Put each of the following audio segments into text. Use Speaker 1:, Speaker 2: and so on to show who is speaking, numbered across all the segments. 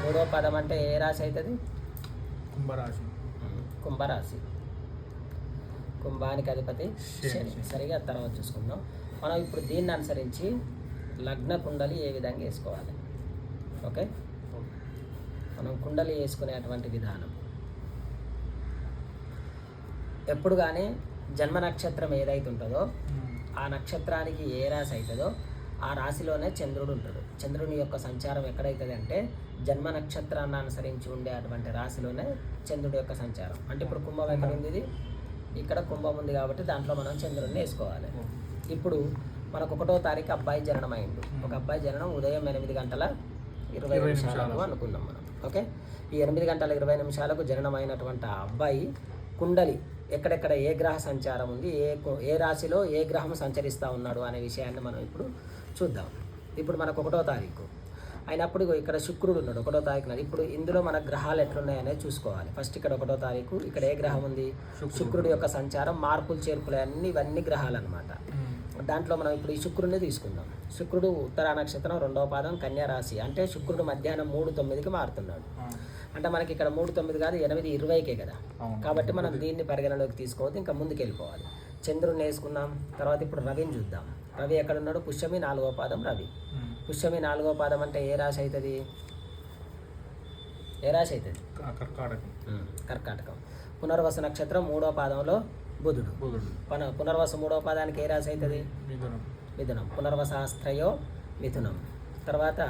Speaker 1: మూడో పాదం అంటే ఏ రాశి అవుతుంది?
Speaker 2: కుంభరాశి.
Speaker 1: కుంభరాశి. కుంభానికి అధిపతి శని. సరిగా తర్వాత చూసుకుందాం. మనం ఇప్పుడు దీన్ని అనుసరించి లగ్న కుండలి ఏ విధంగా వేసుకోవాలి. ఓకే, మనం కుండలి వేసుకునేటువంటి విధానం ఎప్పుడు కానీ జన్మ నక్షత్రం ఏదైతే ఉంటుందో ఆ నక్షత్రానికి ఏ రాశి అవుతుందో ఆ రాశిలోనే చంద్రుడు ఉంటాడు. చంద్రుని యొక్క సంచారం ఎక్కడైతుంది అంటే జన్మ నక్షత్రాన్ని అనుసరించి ఉండే అటువంటి రాశిలోనే చంద్రుడి యొక్క సంచారం. అంటే ఇప్పుడు కుంభం ఎక్కడ ఉంది? ఇది ఇక్కడ కుంభం ఉంది కాబట్టి దాంట్లో మనం చంద్రుడిని వేసుకోవాలి. ఇప్పుడు మనకు 1వ తారీఖు అబ్బాయి జననం అయింది. ఒక అబ్బాయి జననం ఉదయం 8:20 అనుకుందాం మనం. ఓకే, ఈ 8:20 జననం అయినటువంటి ఆ అబ్బాయి కుండలి ఎక్కడెక్కడ ఏ గ్రహ సంచారం ఉంది, ఏ రాశిలో ఏ గ్రహం సంచరిస్తూ ఉన్నాడు అనే విషయాన్ని మనం ఇప్పుడు చూద్దాం. ఇప్పుడు మనకు 1వ తారీఖు అయినప్పుడు ఇక్కడ శుక్రుడు ఉన్నాడు 1వ తారీఖున. ఇప్పుడు ఇందులో మన గ్రహాలు ఎట్లున్నాయనేది చూసుకోవాలి. ఫస్ట్ ఇక్కడ 1వ తారీఖు ఇక్కడ ఏ గ్రహం ఉంది? శుక్రుడి యొక్క సంచారం, మార్పులు చేర్పులు ఇవన్నీ గ్రహాలు అనమాట. దాంట్లో మనం ఇప్పుడు ఈ శుక్రుడిని తీసుకుందాం. శుక్రుడు ఉత్తరా నక్షత్రం 2వ పాదం కన్యా రాశి. అంటే శుక్రుడు మధ్యాహ్నం 3:09కి మారుతున్నాడు. అంటే మనకి ఇక్కడ 3:09 కాదు 8:20కే కదా. కాబట్టి మనం దీన్ని పరిగణలోకి తీసుకోవద్దు, ఇంకా ముందుకు వెళ్ళిపోవాలి. చంద్రుడిని వేసుకున్నాం. తర్వాత ఇప్పుడు రవిని చూద్దాం. రవి ఎక్కడ ఉన్నాడు? పుష్యమి 4వ పాదం రవి. పుష్యమి 4వ పాదం అంటే ఏ రాశి అవుతుంది? ఏ రాశి అవుతుంది? కర్కాటకం. పునర్వసు నక్షత్రం 3వ పాదంలో బుధుడు. పునర్వసు 3వ పాదానికి ఏ రాశి అవుతుంది? మిథునం. పునర్వశాస్త్రయో మిథునం. తర్వాత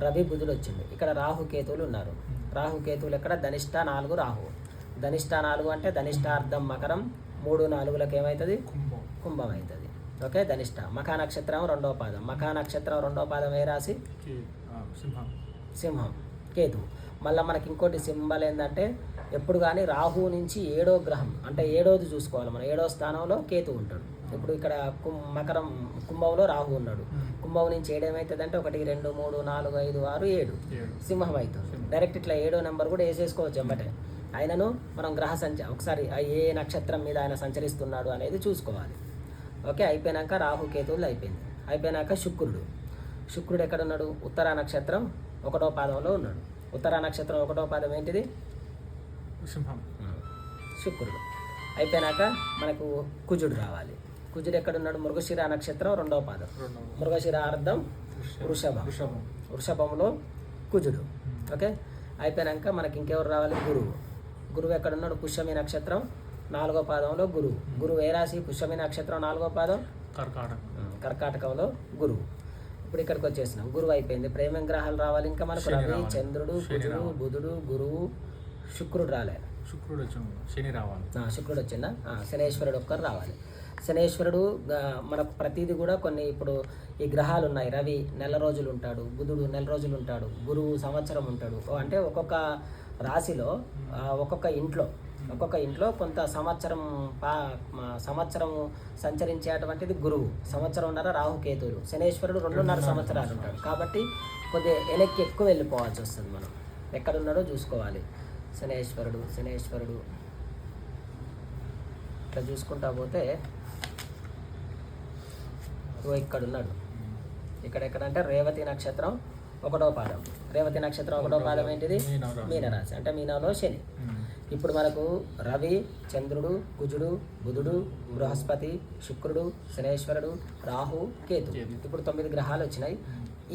Speaker 1: రవి బుధుడు వచ్చింది. ఇక్కడ రాహుకేతువులు ఉన్నారు. రాహుకేతువులు ఎక్కడ? ధనిష్ట 4 రాహు. ధనిష్ట 4 అంటే ధనిష్టార్థం మకరం, 3-4లకు ఏమవుతుంది? కుంభం అవుతుంది. ఓకే, ధనిష్ట. మఖా నక్షత్రం 2వ పాదం. మఖా నక్షత్రం 2వ పాదం ఏ రాశి? సింహం. కేతు. మళ్ళీ మనకి ఇంకోటి సింబల్ ఏంటంటే ఎప్పుడు కానీ రాహు నుంచి 7వ గ్రహం అంటే 7వది చూసుకోవాలి మనం. 7వ స్థానంలో కేతు ఉంటాడు. ఇప్పుడు ఇక్కడ కుంభంలో రాహు ఉన్నాడు. కుంభం నుంచి 7 ఏమవుతుంది అంటే 1, 2, 3, 4, 5, 6, 7 సింహం అవుతుంది. డైరెక్ట్ ఇట్లా 7వ నెంబర్ కూడా వేసేసుకోవచ్చు అన్నమాట. ఆయనను మనం గ్రహ ఒకసారి ఏ నక్షత్రం మీద ఆయన సంచరిస్తున్నాడు అనేది చూసుకోవాలి. ఓకే, అయిపోయినాక రాహుకేతువులు అయిపోయినాక శుక్రుడు ఎక్కడ ఉన్నాడు? ఉత్తరా నక్షత్రం 1వ పాదంలో ఉన్నాడు. ఉత్తరా నక్షత్రం 1వ పాదం ఏంటిది? శుక్రుడు. అయిపోయినాక మనకు కుజుడు రావాలి. కుజుడు ఎక్కడున్నాడు? మృగశిర నక్షత్రం 2వ పాదం. మృగశిర అర్థం వృషభంలో కుజుడు. ఓకే, అయిపోయినాక మనకి ఇంకెవరు రావాలి? గురువు ఎక్కడున్నాడు? పుష్యమి నక్షత్రం 4వ పాదంలో గురువు ఏ రాశి? పుష్యమి నక్షత్రం 4వ పాదం కర్కాటకంలో గురువు. ఇప్పుడు ఇక్కడికి వచ్చేసినాం. గురువు అయిపోయింది. ప్రేమ గ్రహాలు రావాలి ఇంకా మనకు. రవి, చంద్రుడు, కుజుడు, బుధుడు, గురువు, శుక్రుడు రాలే. శుక్రుడు వచ్చిందా? శనేశ్వరుడు ఒక్కరు రావాలి. శనేశ్వరుడు మనకు ప్రతిదీ కూడా కొన్ని ఇప్పుడు ఈ గ్రహాలు ఉన్నాయి. రవి నెల రోజులు ఉంటాడు, బుధుడు నెల రోజులు ఉంటాడు, గురువు సంవత్సరం ఉంటాడు. అంటే ఒక్కొక్క రాశిలో ఒక్కొక్క ఇంట్లో కొంత సంవత్సరం సంచరించేటువంటిది గురువు. సంవత్సరంన్నర రాహుకేతువులు. శనేశ్వరుడు 2.5 సంవత్సరాలు ఉంటాడు. కాబట్టి కొద్దిగా వెనక్కి ఎక్కువ వెళ్ళిపోవాల్సి వస్తుంది. మనం ఎక్కడున్నాడో చూసుకోవాలి. శనేశ్వరుడు ఇట్లా చూసుకుంటా పోతే ఇక్కడున్నాడు. ఎక్కడంటే రేవతి నక్షత్రం 1వ పాదం. రేవతి నక్షత్రం 1వ పాదం ఏంటిది? మీనరాశి. అంటే మీనంలో శని. ఇప్పుడు మనకు రవి, చంద్రుడు, కుజుడు, బుధుడు, బృహస్పతి, శుక్రుడు, శనేశ్వరుడు, రాహు, కేతు. ఇప్పుడు 9 గ్రహాలు వచ్చినాయి.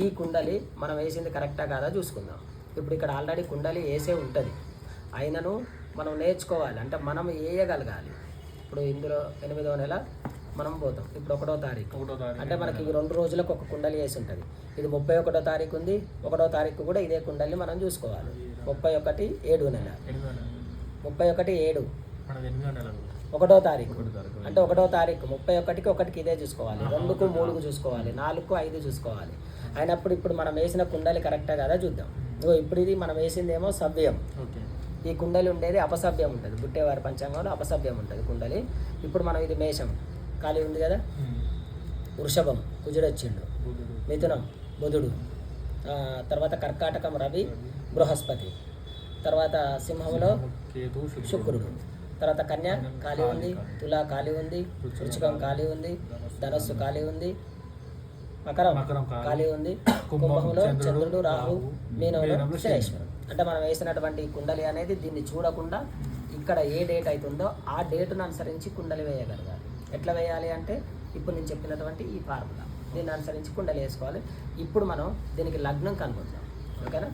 Speaker 1: ఈ కుండలి మనం వేసింది కరెక్టా కాదా చూసుకుందాం. ఇప్పుడు ఇక్కడ ఆల్రెడీ కుండలి వేసే ఉంటుంది. అయినను మనం నేర్చుకోవాలి. అంటే మనం వేయగలగాలి. ఇప్పుడు ఇందులో 8వ నెల మనం పోతాం. ఇప్పుడు 1వ తారీఖు అంటే మనకి 2 రోజులకు ఒక కుండలి వేసి ఉంటుంది. ఇది 31వ తారీఖు ఉంది. 1వ తారీఖు కూడా ఇదే కుండలిని మనం చూసుకోవాలి. 31/7 నెల 31/7 1వ తారీఖు అంటే 1వ తారీఖు 31కి 1కి ఇదే చూసుకోవాలి. 2కు 3కు చూసుకోవాలి. 4కు 5 చూసుకోవాలి. అయినప్పుడు ఇప్పుడు మనం వేసిన కుండలి కరెక్టా కదా చూద్దాం. ఇప్పుడు ఇది మనం వేసిందేమో సవ్యం. ఈ కుండలి ఉండేది అపసభ్యం ఉంటుంది. బుట్టేవారి పంచాంగంలో అపసభ్యం ఉంటుంది కుండలి. ఇప్పుడు మనం ఇది మేషం ఖాళీ ఉంది కదా. వృషభం కుజుడు వచ్చిండు. మిథునం బుధుడు. తర్వాత కర్కాటకం రవి బృహస్పతి. తర్వాత సింహంలో శుక్రుడు. తర్వాత కన్య ఖాళీ ఉంది. తులా ఖాళీ ఉంది. వృశ్చికం ఖాళీ ఉంది. ధనస్సు ఖాళీ ఉంది. మకరం ఖాళీ ఉంది. కుంభంలో చంద్రుడు రాహు. మీనంలో శనేశ్వరుడు. అంటే మనం వేసినటువంటి కుండలి అనేది దీన్ని చూడకుండా ఇక్కడ ఏ డేట్ అవుతుందో ఆ డేటును అనుసరించి కుండలి వేయగలగాలి. ఎట్లా వేయాలి అంటే ఇప్పుడు నేను చెప్పినటువంటి ఈ ఫార్ములా దీన్ని అనుసరించి కుండలి వేసుకోవాలి. ఇప్పుడు మనం దీనికి లగ్నం కనుగొందాం. ఓకేనా?